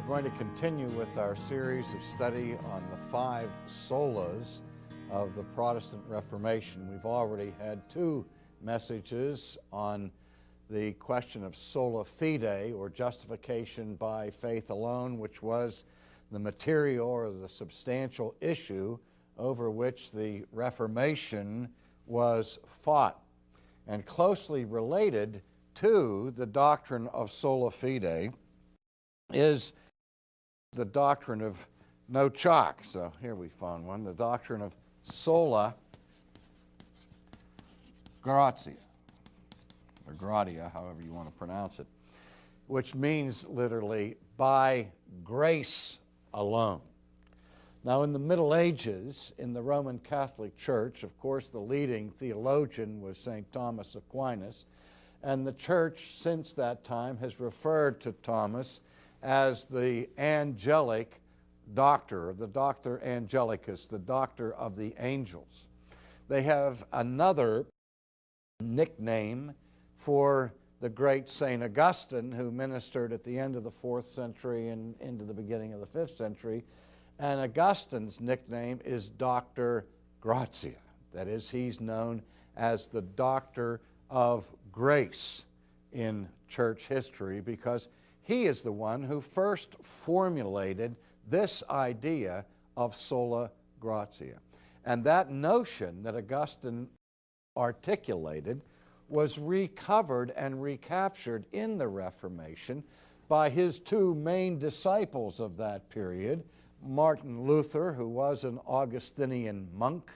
We're going to continue with our series of study on the 5 solas of the Protestant Reformation. We've already had 2 messages on the question of sola fide, or justification by faith alone, which was the material or the substantial issue over which the Reformation was fought. And closely related to the doctrine of sola fide is the doctrine of no chalk. So here we found one, the doctrine of sola gratia, or gratia, however you want to pronounce it, which means literally by grace alone. Now, in the Middle Ages, in the Roman Catholic Church, of course, the leading theologian was St. Thomas Aquinas, and the Church since that time has referred to Thomas as the angelic doctor, the doctor angelicus, the doctor of the angels. They have another nickname for the great St. Augustine, who ministered at the end of the 4th century and into the beginning of the 5th century. And Augustine's nickname is Dr. Gratia. That is, he's known as the doctor of grace in church history, because he is the one who first formulated this idea of sola gratia. And that notion that Augustine articulated was recovered and recaptured in the Reformation by his 2 main disciples of that period, Martin Luther, who was an Augustinian monk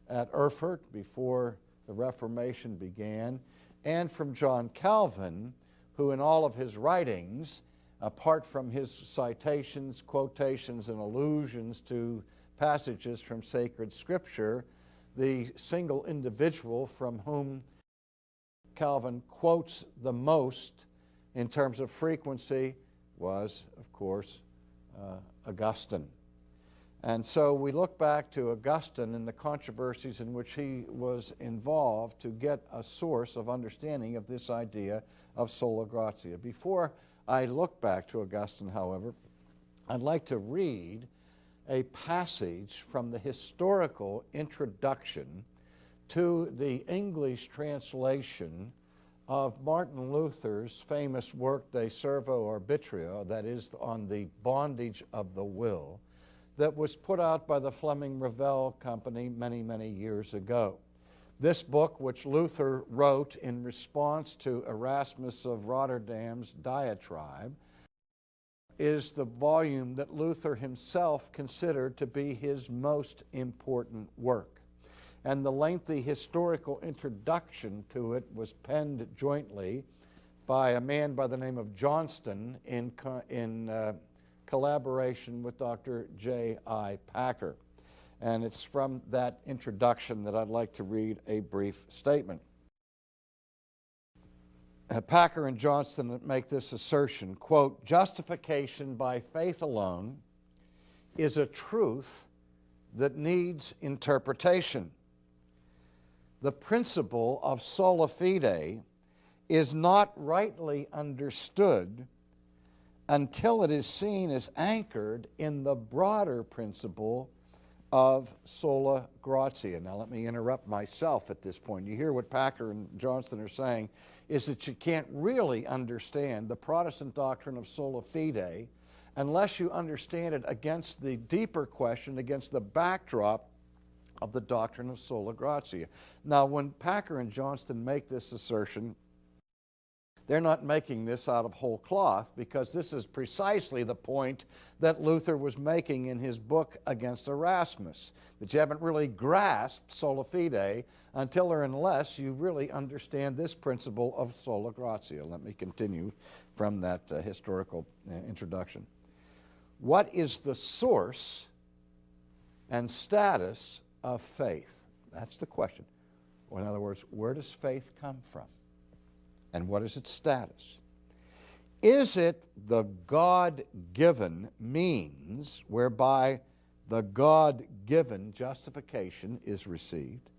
at Erfurt before the Reformation began, and from John Calvin, who in all of his writings, apart from his citations, quotations, and allusions to passages from sacred scripture, the single individual from whom Calvin quotes the most in terms of frequency was, of course, Augustine. And so we look back to Augustine and the controversies in which he was involved to get a source of understanding of this idea of sola gratia. Before I look back to Augustine, however, I'd like to read a passage from the historical introduction to the English translation of Martin Luther's famous work De Servo Arbitrio, that is, on the bondage of the will, that was put out by the Fleming Revell Company many, many years ago. This book, which Luther wrote in response to Erasmus of Rotterdam's diatribe, is the volume that Luther himself considered to be his most important work. And the lengthy historical introduction to it was penned jointly by a man by the name of Johnston in collaboration with Dr. J.I. Packer. And it's from that introduction that I'd like to read a brief statement. Packer and Johnston make this assertion, quote, "Justification by faith alone is a truth that needs interpretation. The principle of sola fide is not rightly understood until it is seen as anchored in the broader principle of sola gratia." Now let me interrupt myself at this point. You hear what Packer and Johnston are saying is that you can't really understand the Protestant doctrine of sola fide unless you understand it against the deeper question, against the backdrop of the doctrine of sola gratia. Now when Packer and Johnston make this assertion, they're not making this out of whole cloth, because this is precisely the point that Luther was making in his book against Erasmus, that you haven't really grasped sola fide until or unless you really understand this principle of sola gratia. Let me continue from that historical introduction. What is the source and status of faith? That's the question. Or in other words, where does faith come from? And what is its status? Is it the God-given means whereby the God-given justification is received?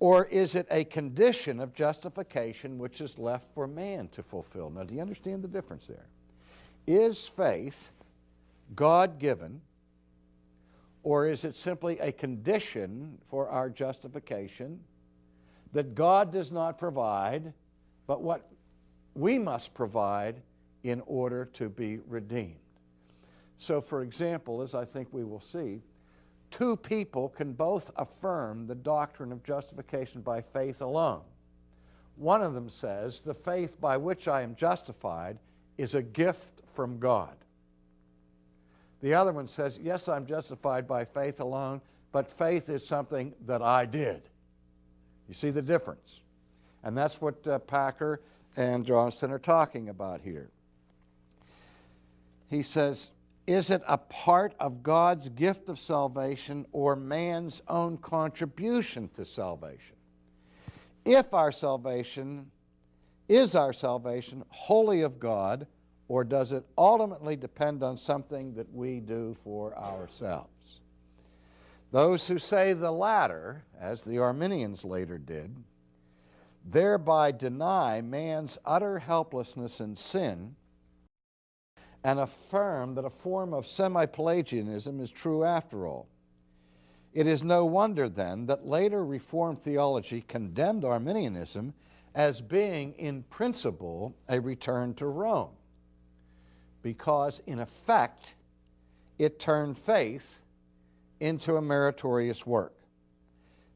Or is it a condition of justification which is left for man to fulfill? Now, do you understand the difference there? Is faith God-given, or is it simply a condition for our justification that God does not provide, but what we must provide in order to be redeemed? So, for example, as I think we will see, two people can both affirm the doctrine of justification by faith alone. One of them says, the faith by which I am justified is a gift from God. The other one says, yes, I'm justified by faith alone, but faith is something that I did. You see the difference? And that's what Packer and Johnston are talking about here. He says, is it a part of God's gift of salvation or man's own contribution to salvation? If our salvation, is our salvation wholly of God, or does it ultimately depend on something that we do for ourselves? Those who say the latter, as the Arminians later did, thereby deny man's utter helplessness in sin and affirm that a form of semi-Pelagianism is true after all. It is no wonder, then, that later Reformed theology condemned Arminianism as being, in principle, a return to Rome, because, in effect, it turned faith into a meritorious work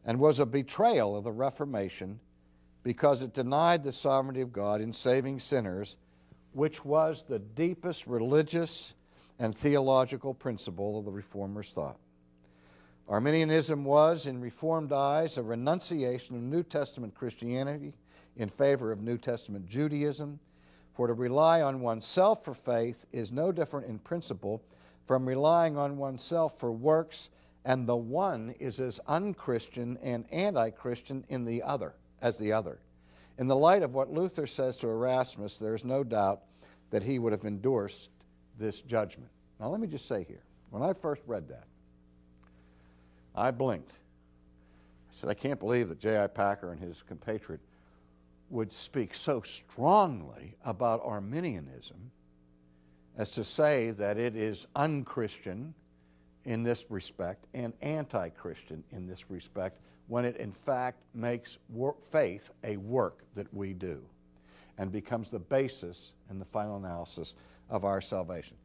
and was a betrayal of the Reformation because it denied the sovereignty of God in saving sinners, which was the deepest religious and theological principle of the Reformers' thought. Arminianism was, in Reformed eyes, a renunciation of New Testament Christianity in favor of New Testament Judaism, for to rely on oneself for faith is no different in principle from relying on oneself for works, and the one is as unchristian and anti-Christian as the other. In the light of what Luther says to Erasmus, there is no doubt that he would have endorsed this judgment. Now let me just say here, when I first read that, I blinked. I said, I can't believe that J.I. Packer and his compatriot would speak so strongly about Arminianism as to say that it is unchristian in this respect and anti-Christian in this respect, when it in fact makes faith a work that we do and becomes the basis in the final analysis of our salvation.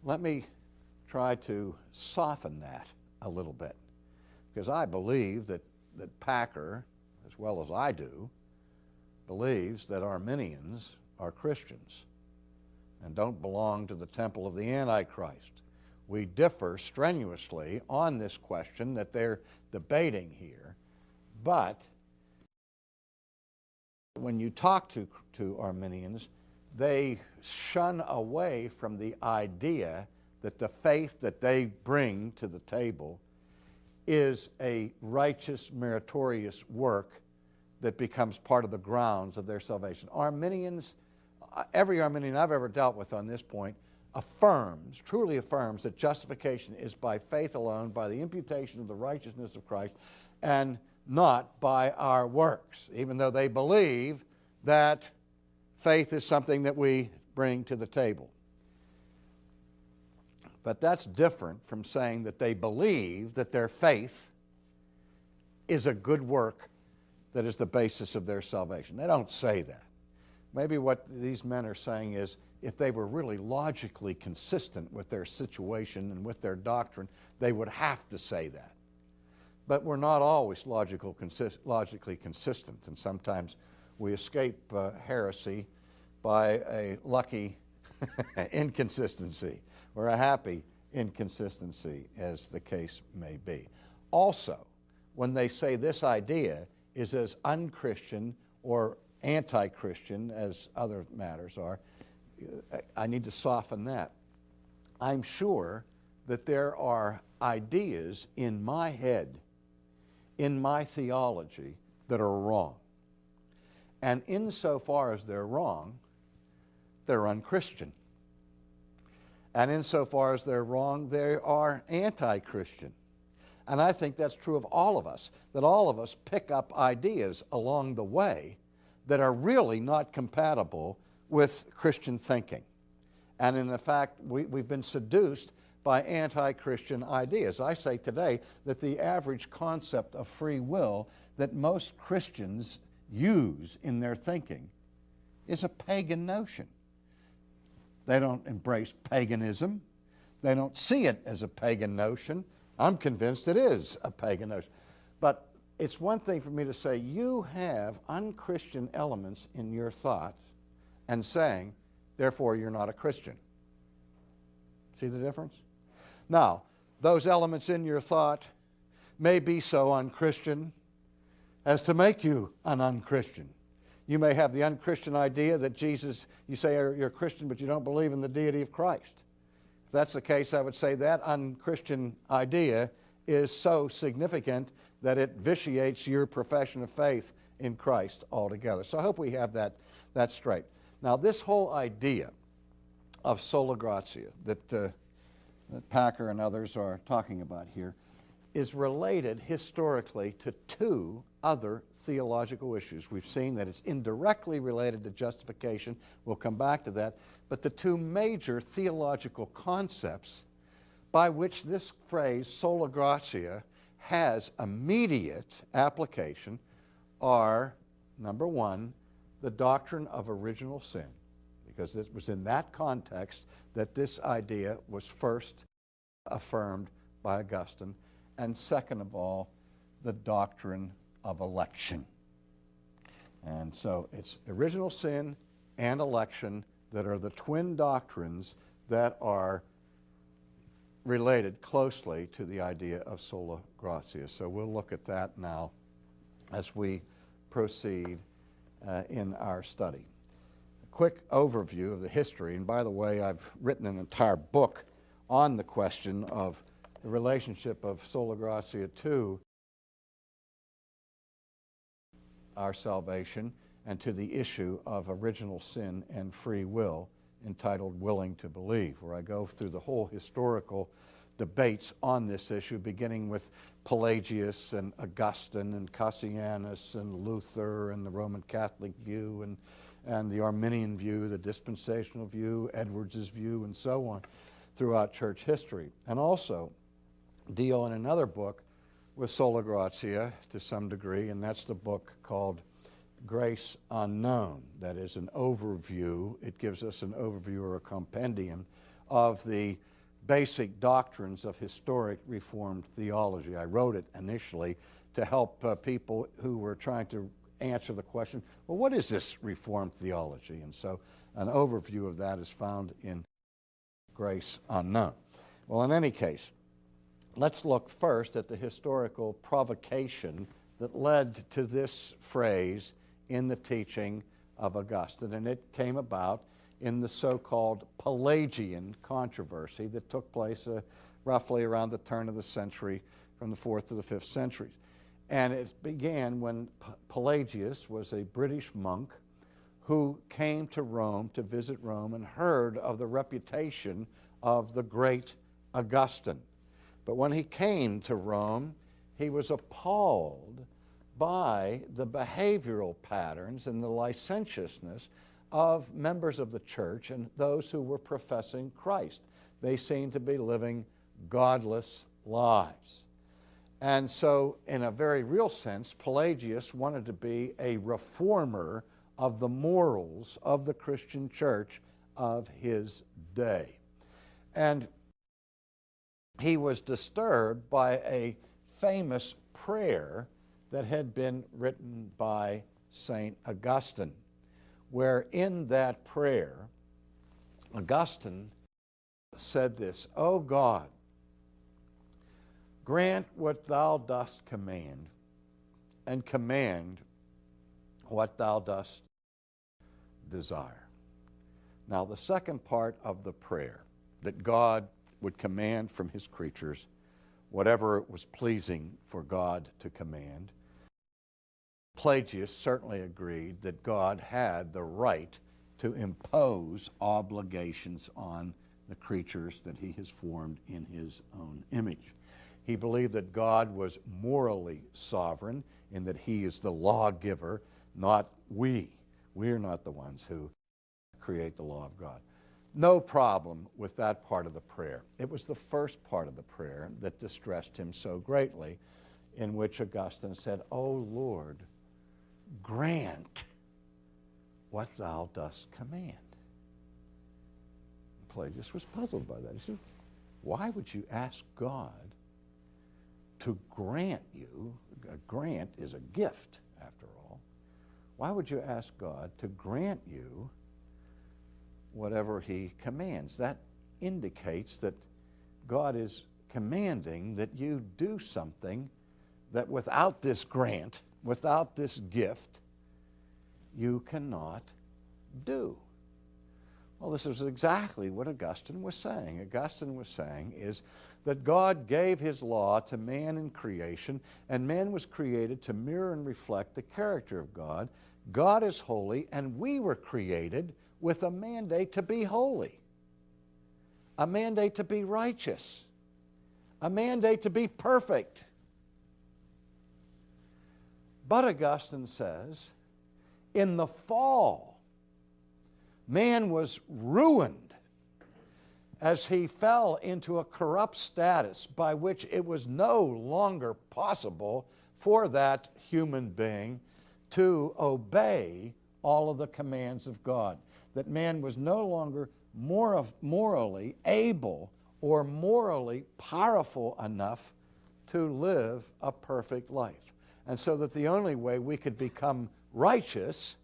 Let me try to soften that a little bit, because I believe that Packer, as well as I do, believes that Arminians are Christians and don't belong to the temple of the Antichrist. We differ strenuously on this question that they're debating here, but when you talk to Arminians, they shun away from the idea that the faith that they bring to the table is a righteous, meritorious work that becomes part of the grounds of their salvation. Arminians, every Arminian I've ever dealt with on this point, truly affirms that justification is by faith alone, by the imputation of the righteousness of Christ, and not by our works, even though they believe that faith is something that we bring to the table. But that's different from saying that they believe that their faith is a good work that is the basis of their salvation. They don't say that. Maybe what these men are saying is, if they were really logically consistent with their situation and with their doctrine, they would have to say that. But we're not always logically consistent, and sometimes we escape heresy by a lucky inconsistency or a happy inconsistency, as the case may be. Also, when they say this idea is as unchristian or anti-Christian as other matters are, I need to soften that. I'm sure that there are ideas in my head, in my theology, that are wrong. And insofar as they're wrong, they're unchristian. And insofar as they're wrong, they are anti-Christian. And I think that's true of all of us, that all of us pick up ideas along the way that are really not compatible with Christian thinking. And in fact, we've been seduced by anti-Christian ideas. I say today that the average concept of free will that most Christians use in their thinking is a pagan notion. They don't embrace paganism. They don't see it as a pagan notion. I'm convinced it is a pagan notion. But it's one thing for me to say you have unchristian elements in your thoughts and saying, therefore, you're not a Christian. See the difference? Now, those elements in your thought may be so unchristian as to make you an unchristian. You may have the unchristian idea that Jesus, you say you're a Christian, but you don't believe in the deity of Christ. If that's the case, I would say that unchristian idea is so significant that it vitiates your profession of faith in Christ altogether. So I hope we have that straight. Now, this whole idea of sola gratia that Packer and others are talking about here is related historically to two other theological issues. We've seen that it's indirectly related to justification. We'll come back to that. But the two major theological concepts by which this phrase, sola gratia, has immediate application are, number one, the doctrine of original sin, because it was in that context that this idea was first affirmed by Augustine, and second of all, the doctrine of election. And so it's original sin and election that are the twin doctrines that are related closely to the idea of sola gratia. So we'll look at that now as we proceed in our study. A quick overview of the history, and by the way, I've written an entire book on the question of the relationship of sola gratia to our salvation and to the issue of original sin and free will, entitled Willing to Believe, where I go through the whole historical debates on this issue, beginning with Pelagius and Augustine and Cassianus and Luther and the Roman Catholic view and the Arminian view, the dispensational view, Edwards's view, and so on throughout church history. And also deal in another book with sola gratia to some degree, and that's the book called Grace Unknown. That is an overview. It gives us an overview or a compendium of the basic doctrines of historic Reformed theology. I wrote it initially to help people who were trying to answer the question, well, what is this Reformed theology? And so an overview of that is found in Grace Unknown. Well, in any case, let's look first at the historical provocation that led to this phrase in the teaching of Augustine, and it came about in the so-called Pelagian controversy that took place roughly around the turn of the century, from the 4th to the 5th centuries. And it began when Pelagius was a British monk who came to Rome to visit Rome and heard of the reputation of the great Augustine. But when he came to Rome, he was appalled by the behavioral patterns and the licentiousness of members of the church and those who were professing Christ. They seemed to be living godless lives. And so, in a very real sense, Pelagius wanted to be a reformer of the morals of the Christian church of his day. And he was disturbed by a famous prayer that had been written by St. Augustine, where in that prayer, Augustine said this, "O God, grant what thou dost command, and command what thou dost desire." Now, the second part of the prayer, that God would command from his creatures whatever it was pleasing for God to command, Pelagius certainly agreed that God had the right to impose obligations on the creatures that he has formed in his own image. He believed that God was morally sovereign in that he is the lawgiver, not we. We are not the ones who create the law of God. No problem with that part of the prayer. It was the first part of the prayer that distressed him so greatly, in which Augustine said, "O Lord, grant what thou dost command." Pelagius was puzzled by that. He said, why would you ask God to grant you? A grant is a gift, after all. Why would you ask God to grant you whatever he commands? That indicates that God is commanding that you do something that without this grant, without this gift, you cannot do. Well, this is exactly what Augustine was saying. Augustine was saying is that God gave his law to man in creation, and man was created to mirror and reflect the character of God. God is holy, and we were created with a mandate to be holy, a mandate to be righteous, a mandate to be perfect. But Augustine says, in the fall, man was ruined as he fell into a corrupt status by which it was no longer possible for that human being to obey all of the commands of God. That man was no longer morally able or morally powerful enough to live a perfect life. And so that the only way we could become righteous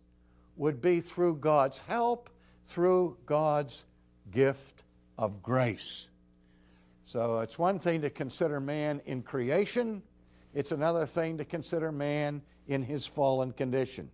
would be through God's help, through God's gift of grace. So it's one thing to consider man in creation. It's another thing to consider man in his fallen condition.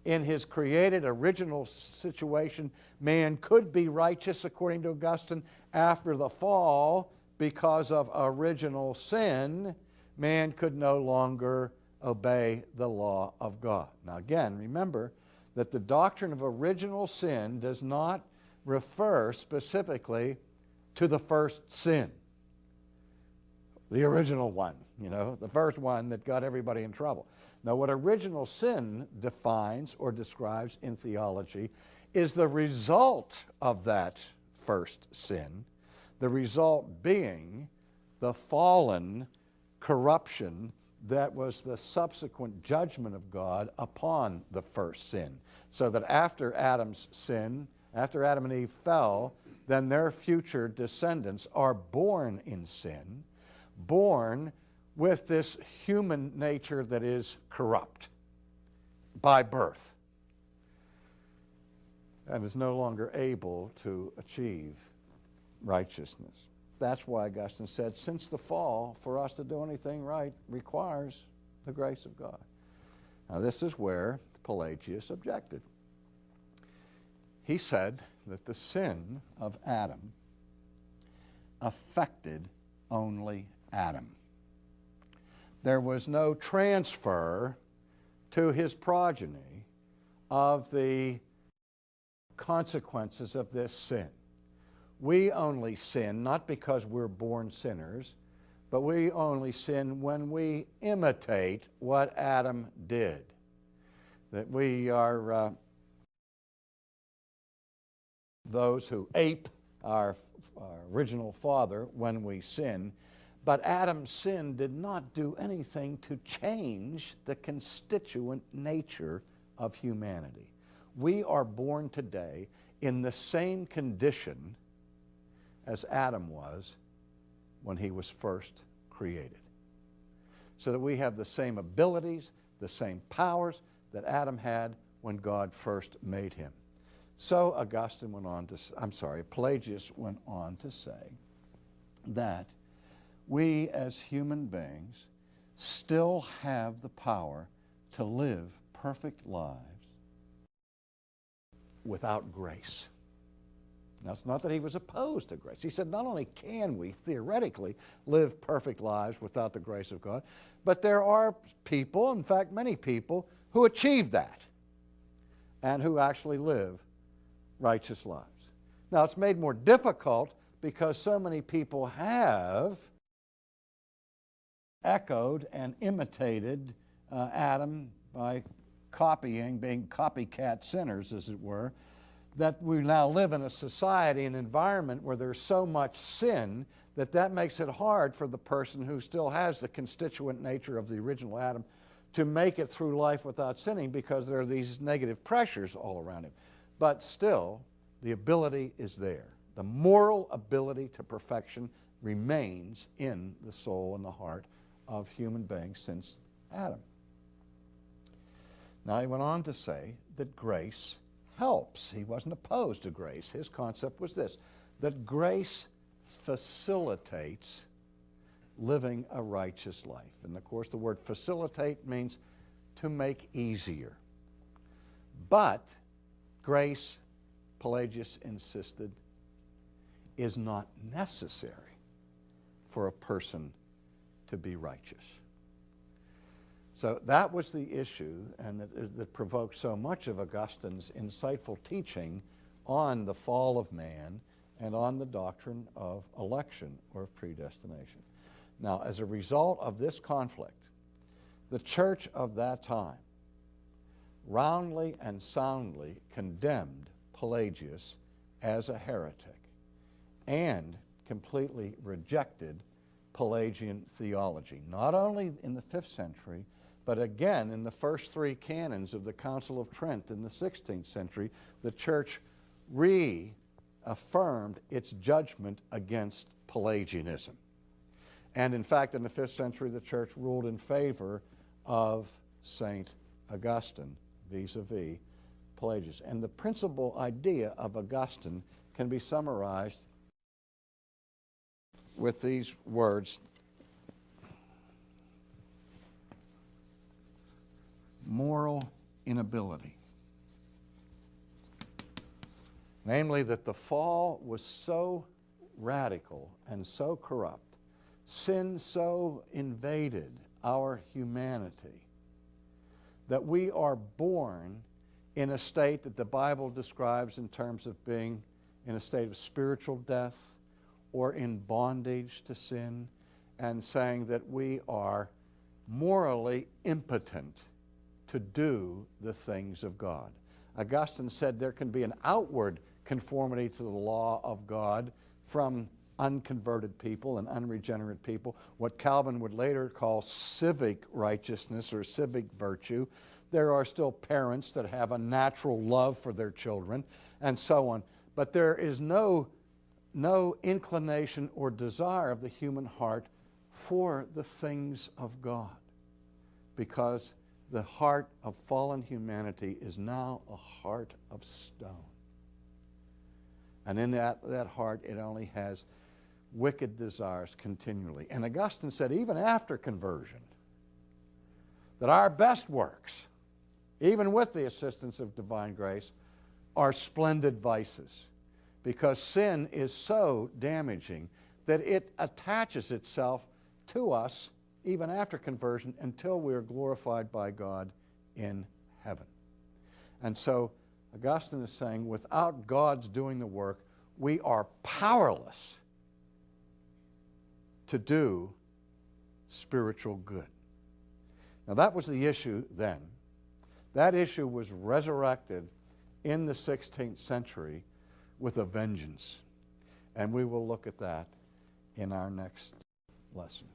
In his created original situation, man could be righteous, according to Augustine. After the fall, because of original sin, man could no longer obey the law of God. Now again, remember that the doctrine of original sin does not refer specifically to the first sin, the original one, the first one that got everybody in trouble. Now, what original sin defines or describes in theology is the result of that first sin, the result being the fallen corruption that was the subsequent judgment of God upon the first sin. So that after Adam's sin, after Adam and Eve fell, then their future descendants are born in sin, born with this human nature that is corrupt by birth and is no longer able to achieve righteousness. That's why Augustine said, since the fall, for us to do anything right requires the grace of God. Now, this is where Pelagius objected. He said that the sin of Adam affected only Adam. There was no transfer to his progeny of the consequences of this sin. We only sin not because we're born sinners, but we only sin when we imitate what Adam did. That we are those who ape our original father when we sin. But Adam's sin did not do anything to change the constituent nature of humanity. We are born today in the same condition as Adam was when he was first created. So that we have the same abilities, the same powers that Adam had when God first made him. So Pelagius went on to say that we as human beings still have the power to live perfect lives without grace. Now, it's not that he was opposed to grace. He said not only can we theoretically live perfect lives without the grace of God, but there are people, in fact many people, who achieve that and who actually live righteous lives. Now, it's made more difficult because so many people have echoed and imitated Adam by being copycat sinners, as it were, that we now live in a society, an environment where there's so much sin that makes it hard for the person who still has the constituent nature of the original Adam to make it through life without sinning, because there are these negative pressures all around him. But still, the ability is there. The moral ability to perfection remains in the soul and the heart of human beings since Adam. Now, he went on to say that grace helps. He wasn't opposed to grace. His concept was this, that grace facilitates living a righteous life. And of course, the word facilitate means to make easier. But grace, Pelagius insisted, is not necessary for a person to be righteous. So that was the issue, and that provoked so much of Augustine's insightful teaching on the fall of man and on the doctrine of election or of predestination. Now, as a result of this conflict, the church of that time roundly and soundly condemned Pelagius as a heretic and completely rejected Pelagian theology, not only in the 5th century, but again in the first 3 canons of the Council of Trent in the 16th century. The church reaffirmed its judgment against Pelagianism. And in fact, in the 5th century, the church ruled in favor of St. Augustine vis-a-vis Pelagius. And the principal idea of Augustine can be summarized with these words: moral inability. Namely, that the fall was so radical and so corrupt, sin so invaded our humanity, that we are born in a state that the Bible describes in terms of being in a state of spiritual death or in bondage to sin, and saying that we are morally impotent to do the things of God. Augustine said there can be an outward conformity to the law of God from unconverted people and unregenerate people, what Calvin would later call civic righteousness or civic virtue. There are still parents that have a natural love for their children and so on, but there is no inclination or desire of the human heart for the things of God, because the heart of fallen humanity is now a heart of stone. And in that heart, it only has wicked desires continually. And Augustine said, even after conversion, that our best works, even with the assistance of divine grace, are splendid vices, because sin is so damaging that it attaches itself to us even after conversion until we are glorified by God in heaven. And so Augustine is saying, without God's doing the work, we are powerless to do spiritual good. Now, that was the issue then. That issue was resurrected in the 16th century with a vengeance. And we will look at that in our next lesson.